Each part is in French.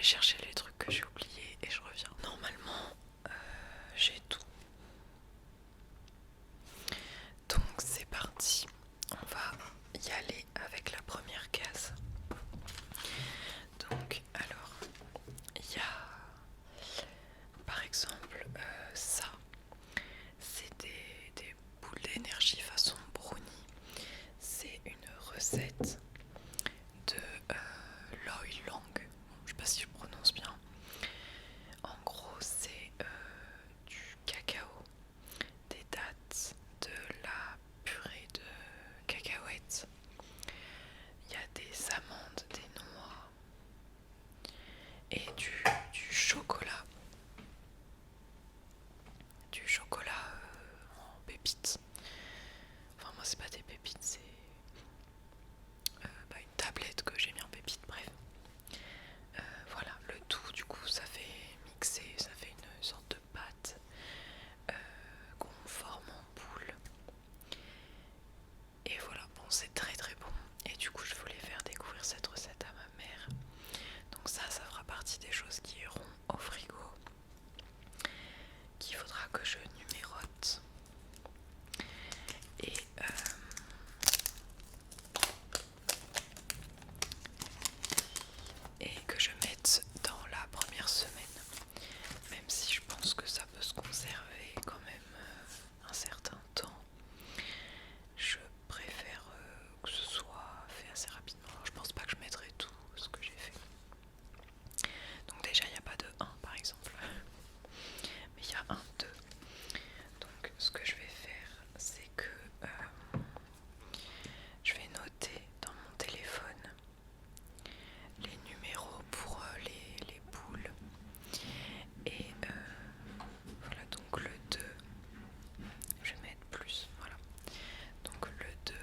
vais chercher les trucs que j'ai oubliés et je reviens. Normalement, j'ai tout. Donc c'est parti. On va y aller avec la première case. Donc alors, il y a par exemple ça. C'est des boules d'énergie façon brownie. C'est une recette de Loy Lang. Je sais pas si je prononce bien. En gros, c'est du cacao, des dattes, de la purée de cacahuètes. Il y a des amandes, des noix et du chocolat. Du chocolat en pépites. Enfin, moi, c'est pas des pépites, c'est une tablette que j'ai mis en pépites, bref. Voilà, le tout, du coup, ça fait mixer, ça fait une sorte de pâte qu'on forme en boule. Et voilà, bon, c'est très très bon. Et du coup, je voulais faire découvrir cette recette à ma mère. Donc ça fera partie des choses qui iront au frigo, qu'il faudra que je numérote. Et que je mette dans la première semaine, même si je pense que ça peut se conserver quand même un certain temps. Je préfère que ce soit fait assez rapidement. Alors, je pense pas que je mettrai tout ce que j'ai fait. Donc déjà il n'y a pas de 1 par exemple, mais il y a un 2. Donc ce que je vais faire, c'est que je vais noter dans mon téléphone les numéros pour les boules. Et voilà, donc le 2, je vais mettre plus, voilà. Donc le 2,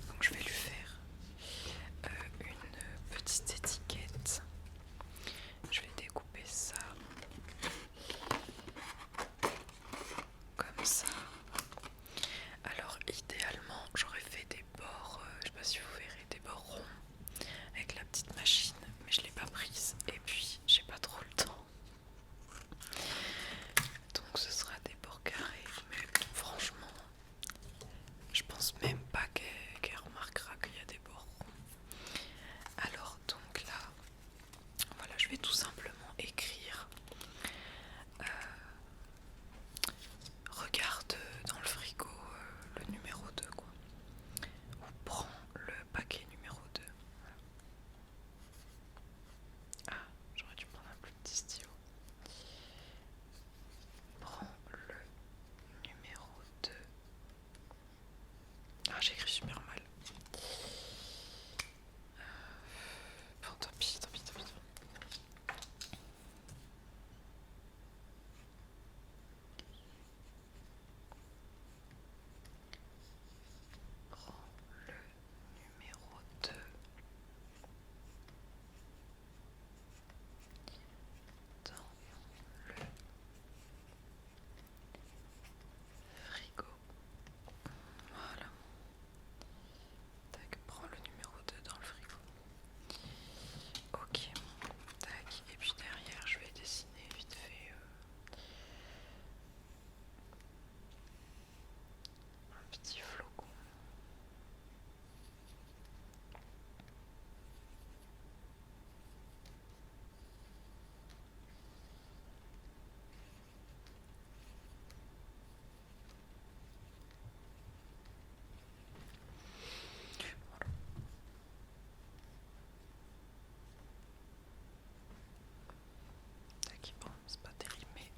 donc je vais lui faire une petite étiquette. Je vais découper ça comme ça. Alors idéalement j'aurais fait des bords, je sais pas si vous verrez, des bords ronds avec la petite machine, mais je l'ai pas prise et puis j'ai pas trop le temps. Donc ce sera des bords carrés, mais franchement je pense même pas qu'elle remarquera qu'il y a des bords ronds. Alors donc là, voilà, je vais tout simplement écrire regarde dans le frigo le numéro 2 quoi. Ou prends le paquet numéro 2. Voilà. Ah, j'aurais dû prendre un plus petit stylo. Prends le numéro 2. Ah, j'écris super mal. Bon, tant pis, tant pis, tant pis. Prends le numéro 2 dans le frigo. Voilà. Tac, prends le numéro 2 dans le frigo. Ok. Tac. Et puis derrière, je vais dessiner vite fait un petit flocon. Tac, bon, c'est pas terrible, mais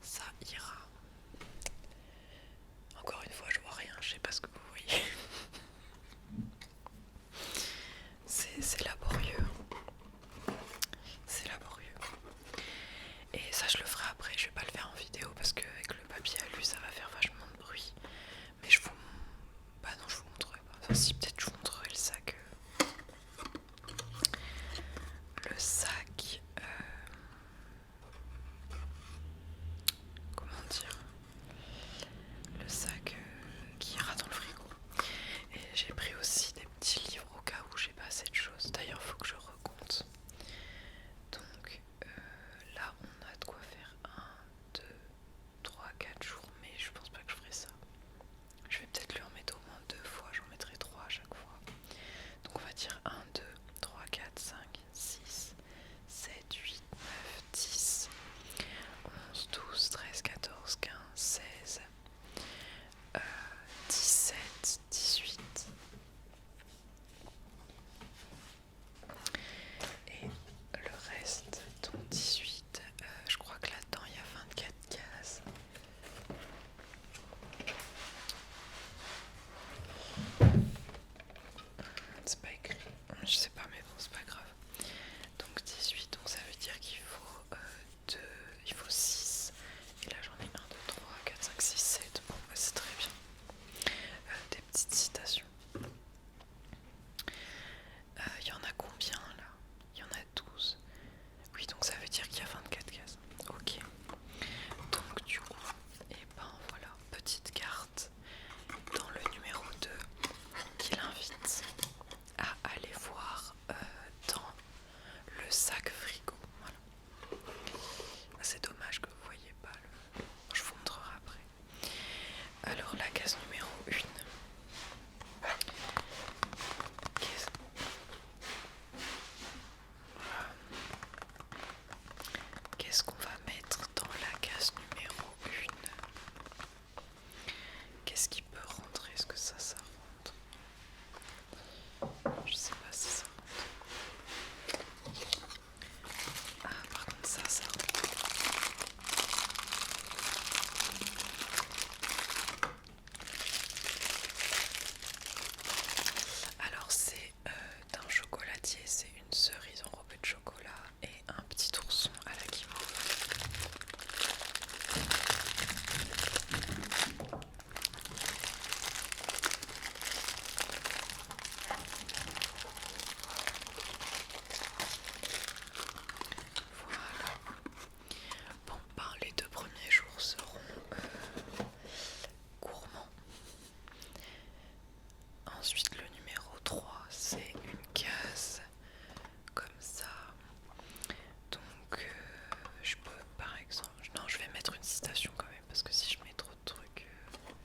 ça ira. Encore une fois, je vois rien, je sais pas ce que vous voyez. C'est laborieux. C'est laborieux. Et ça, je le ferai après. Je vais pas le faire en vidéo parce qu'avec le papier alu, ça va faire vachement de bruit. Mais je vous. Bah non, je vous montrerai pas. Enfin, si, peut-être je vous montrerai le sac. Le sac. Comment dire? Le sac qui ira dans le frigo. Et j'ai pris aussi des petits livres au cas où j'ai pas assez de choses. D'ailleurs, faut que je recompte petite citation. Il y en a combien là? Il y en a 12. Oui, donc ça veut dire qu'il y a 24 cases. Ok. Donc du coup, et ben voilà, petite carte dans le numéro 2 qui l'invite à aller voir dans le sac frigo. Voilà. C'est dommage que vous voyez pas le... Je vous montrerai après. Alors la case numéro 1. Qu'est-ce qu'on va mettre dans la case numéro 1? Qu'est-ce qui peut rentrer? Est-ce que ça rentre? Je sais pas si ça rentre. Ah, par contre ça rentre. Alors c'est d'un chocolatier, c'est une cerise enrobée de chocolat et un petit ourson à la guimauve. Voilà. Bon, ben, les 2 premiers jours seront gourmands. Ensuite, le numéro 3, c'est une case comme ça. Donc, je peux par exemple... Non, je vais mettre une citation quand même, parce que si je mets trop de trucs...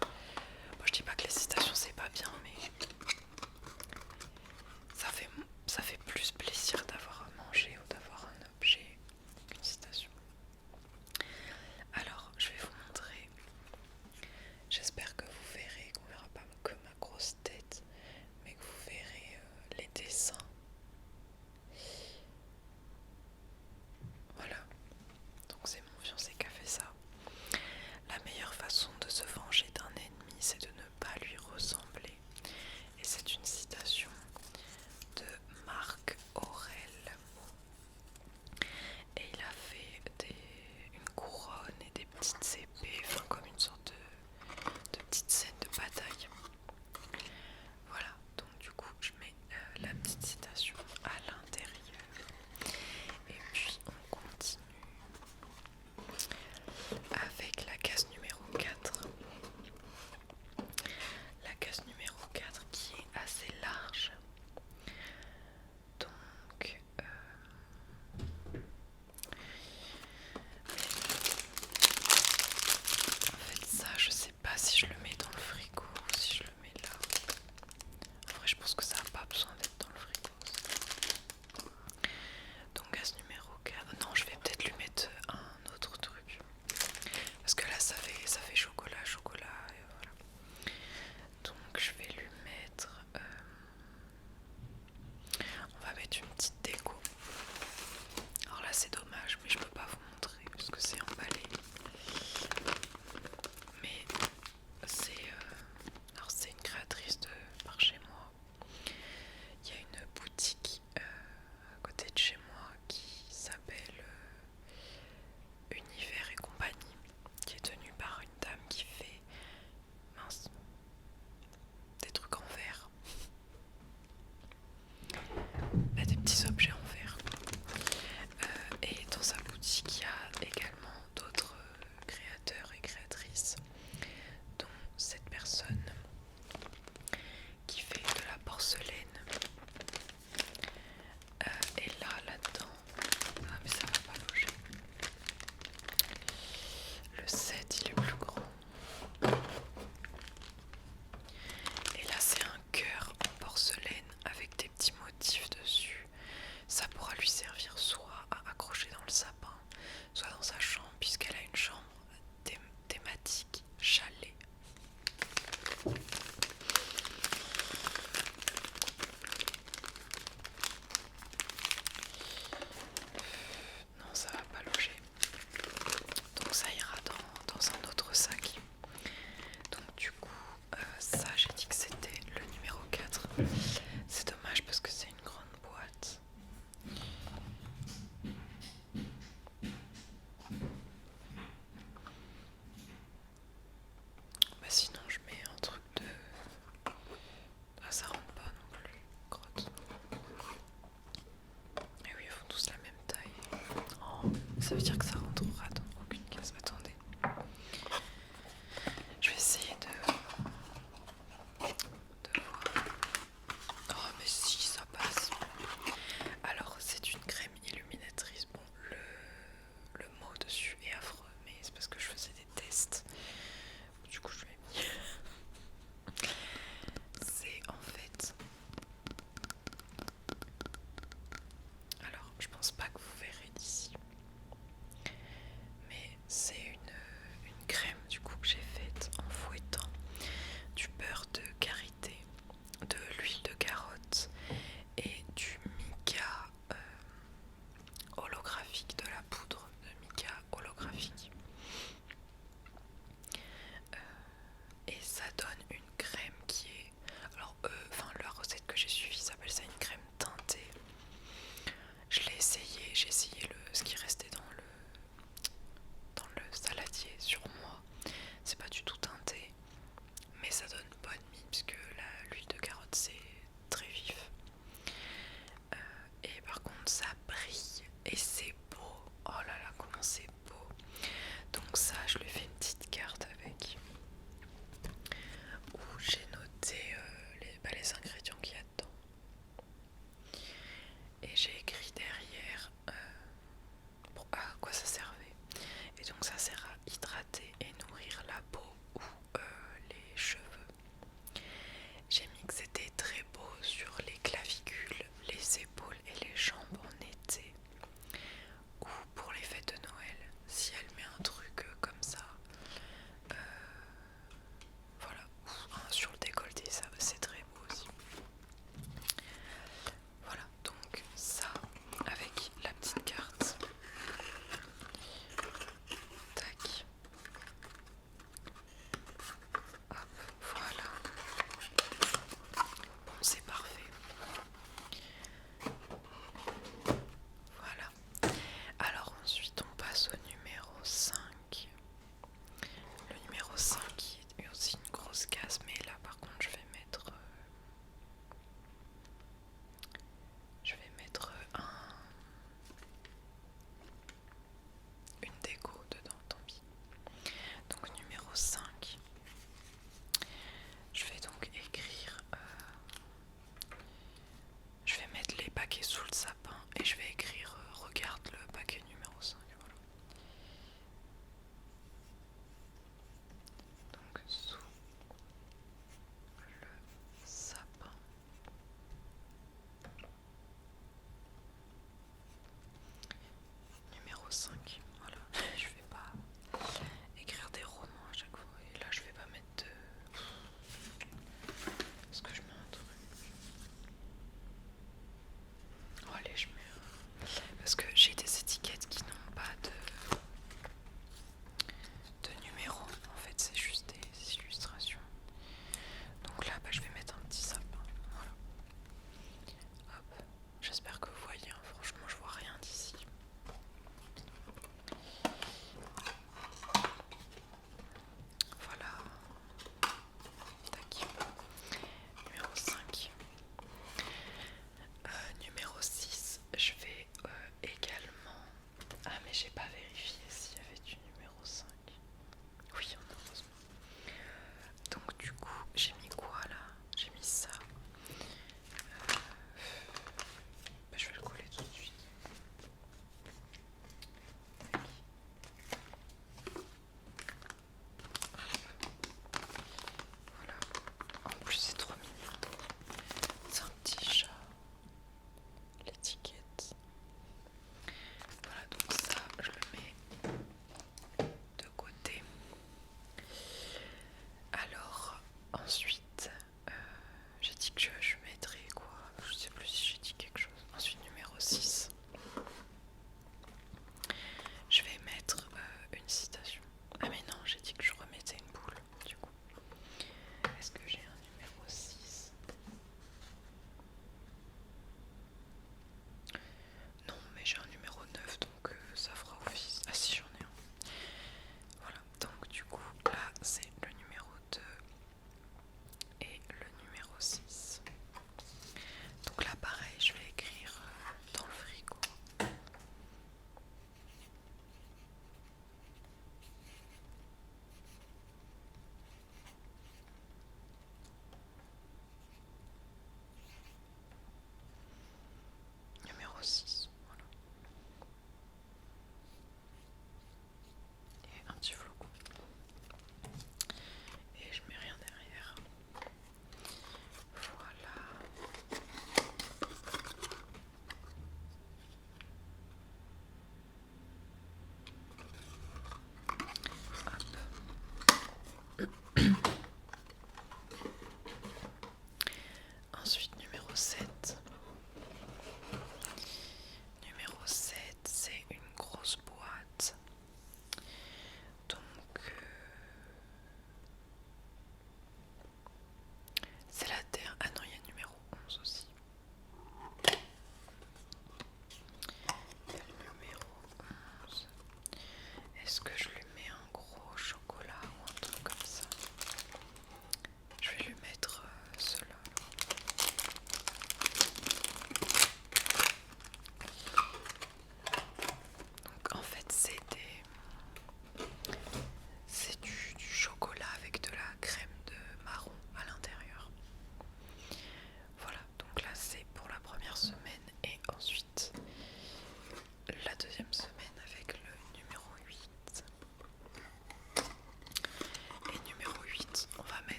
Moi, je dis pas que les citations, c'est pas bien, mais ça fait plus plaisir d'avoir à manger ou d'avoir un objet qu'une citation. Alors, je vais vous montrer. J'espère que vous verrez, qu'on verra pas que ma grosse tête, mais que vous verrez les dessins. Voilà. Donc c'est mon fiancé qui a fait ça. La meilleure façon de se venger d'un ennemi, c'est de ne pas lui ressembler. Et c'est une citation de Marc Aurèle. Et il a fait une couronne et des petites épées, enfin comme une sorte de petite scène de bataille. Voilà, donc du coup je mets la petite citation à l'intérieur. Et puis on continue avec la case numéro 4. La case numéro 4 qui est assez large. Donc en fait ça je sais pas si je le mets dans le frigo ou si je le mets là. En vrai je pense que ça n'a pas besoin d'être dans le frigo. Donc case numéro 4. Non, je vais peut-être lui mettre un autre truc. Parce que là ça fait chocolat, et voilà. Donc je vais lui mettre... on va mettre une petite déco. Alors là c'est dommage, mais je peux pas vous montrer parce que c'est emballé. Mais c'est une créatrice de par chez moi. Il y a une boutique à côté de chez moi qui s'appelle Univers et compagnie, qui est tenue par une dame qui fait des trucs en verre. Des petits objets en verre. Et dans sa boutique, il y a également d'autres créateurs et créatrices, dont cette personne qui fait de la porcelaine. Et là-dedans, ah mais ça va pas loger. Le 7 il est plus grand. Et là c'est un cœur en porcelaine avec des petits motifs dessus. Ça pourra lui servir soit à accrocher dans le sapin, soit dans sa chambre, puisqu'elle a une chambre thématique chalet. Non, ça va pas loger. Donc ça ira dans un autre sac. Donc du coup, ça j'ai dit que c'était le numéro 4. C'est dommage parce que c'est une grande boîte. Bah sinon je mets un truc de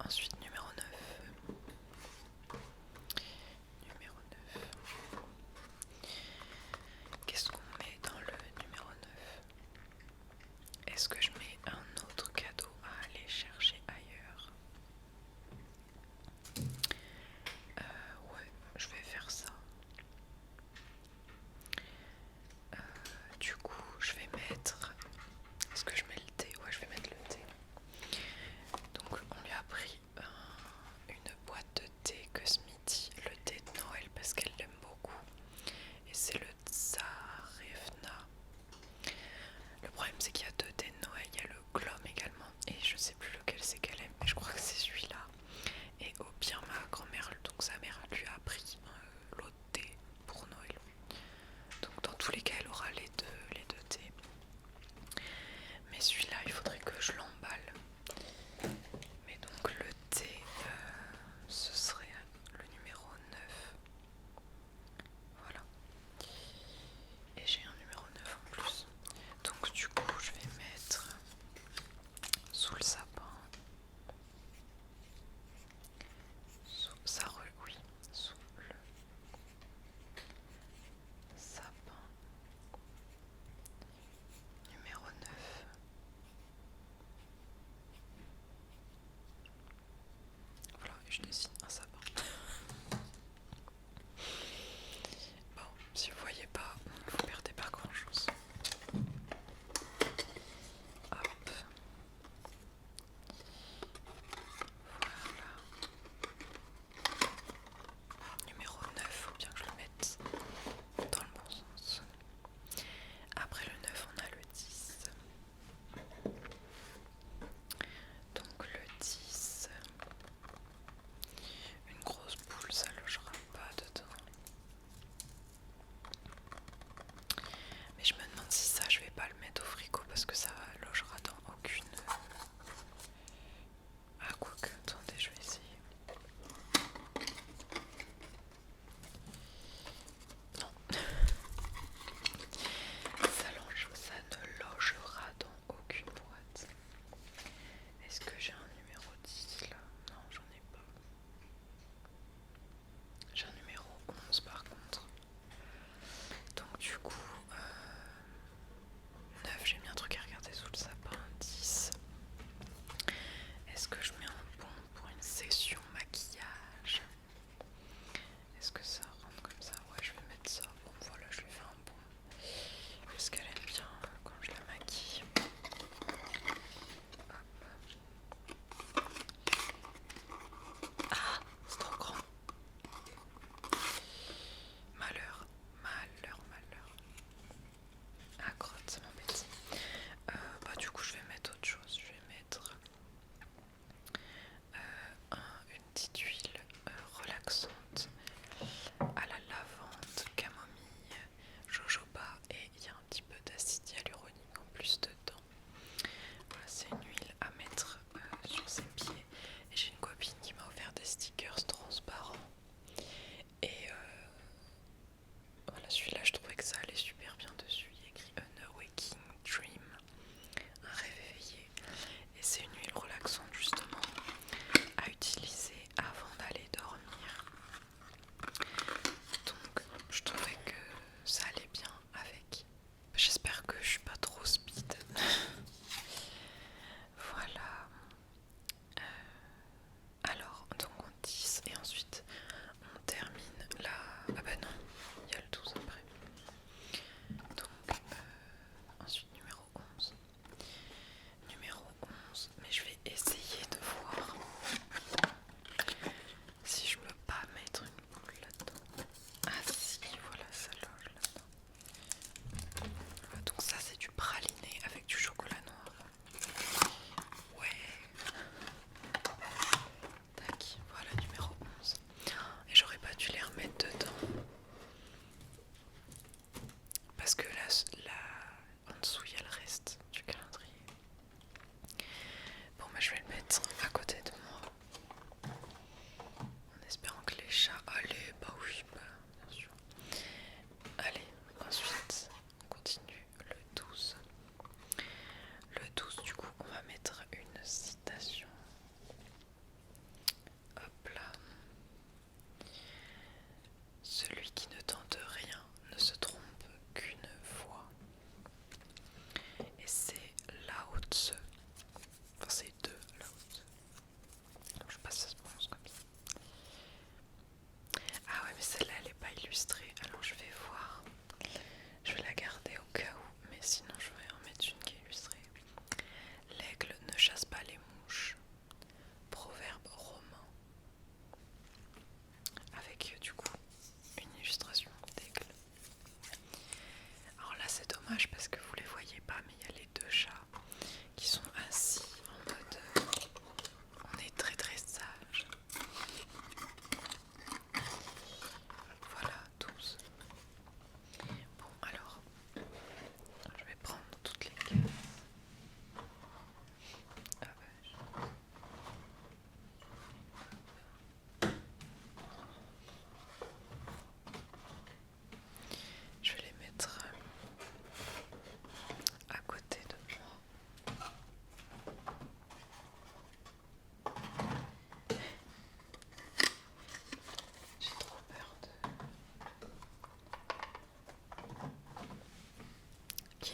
Ensuite, numéro 9. Numéro 9. Qu'est-ce qu'on met dans le numéro 9? Est-ce que je mets un autre cadeau à aller chercher ailleurs? Ouais, je vais faire ça. Du coup, je vais mettre... Est-ce que je mets le thé? Ouais, je vais mettre le thé. Donc, on lui a pris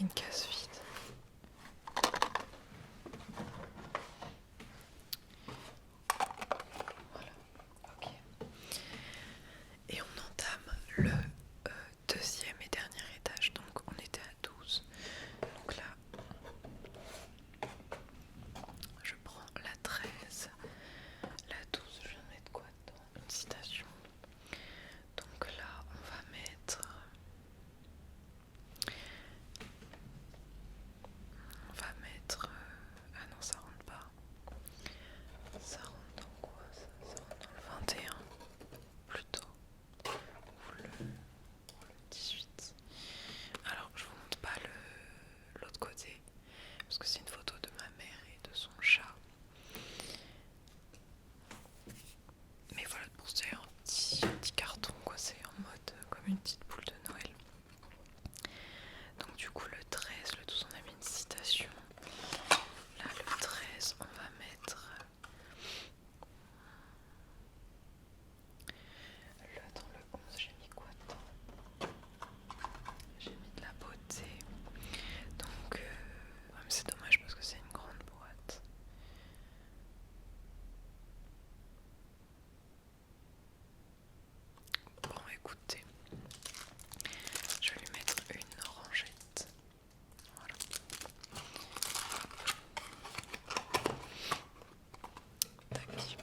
une case vide. Voilà, ok. Et on entame le deuxième et dernier étage. Donc on était à 12. Donc là, je prends la 13. La 12, je viens de mettre quoi dedans? Une citation. Donc là, on va mettre... ah non, ça rentre pas. Ça rentre dans quoi ça? Ça rentre dans le 21 plutôt. Ou le 18. Alors, je vous montre pas l'autre côté. Parce que c'est une photo de ma mère et de son chat. Mais voilà, pour c'est un petit carton quoi. C'est en mode comme une petite boule de Noël. Donc du coup le 13, le 12 on a mis une citation. Là le 13 on va mettre... Dans le 11 j'ai mis quoi dedans? J'ai mis de la beauté. Donc ouais, mais c'est dommage parce que c'est une grande boîte. Bon écoutez, je vais lui mettre une orangette. Voilà. Tac.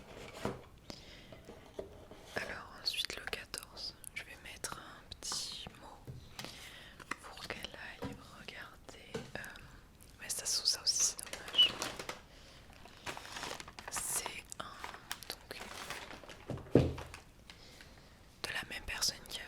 Alors ensuite le 14, je vais mettre un petit mot pour qu'elle aille regarder. Mais ça aussi c'est dommage. C'est un donc de la même personne qui a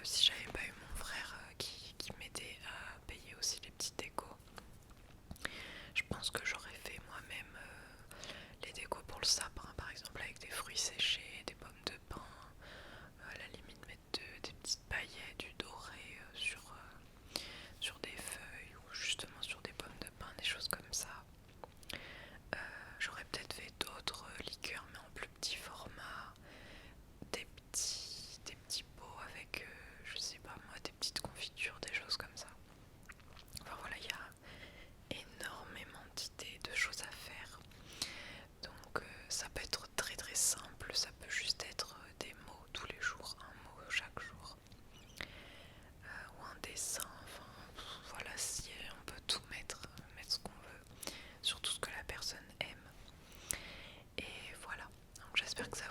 si j'avais pas eu mon frère qui m'aidait à payer aussi les petites décos, je pense que j'aurais fait moi-même les décos pour le sapin, par exemple avec des fruits séchés, des pommes de pin, à la limite mettre des petites paillettes, du doré sur des feuilles ou justement sur des pommes de pin, des choses comme ça. J'aurais peut-être fait d'autres liqueurs mais en plus petit format, des petits pots avec, je sais pas moi, des petites confitures, des choses comme ça. Enfin voilà, il y a énormément d'idées, de choses à faire. Donc ça peut être très très simple, ça peut juste être des mots tous les jours, un mot chaque jour, ou un dessin, enfin voilà, si on peut tout mettre ce qu'on veut, surtout ce que la personne aime. Et voilà, donc j'espère que ça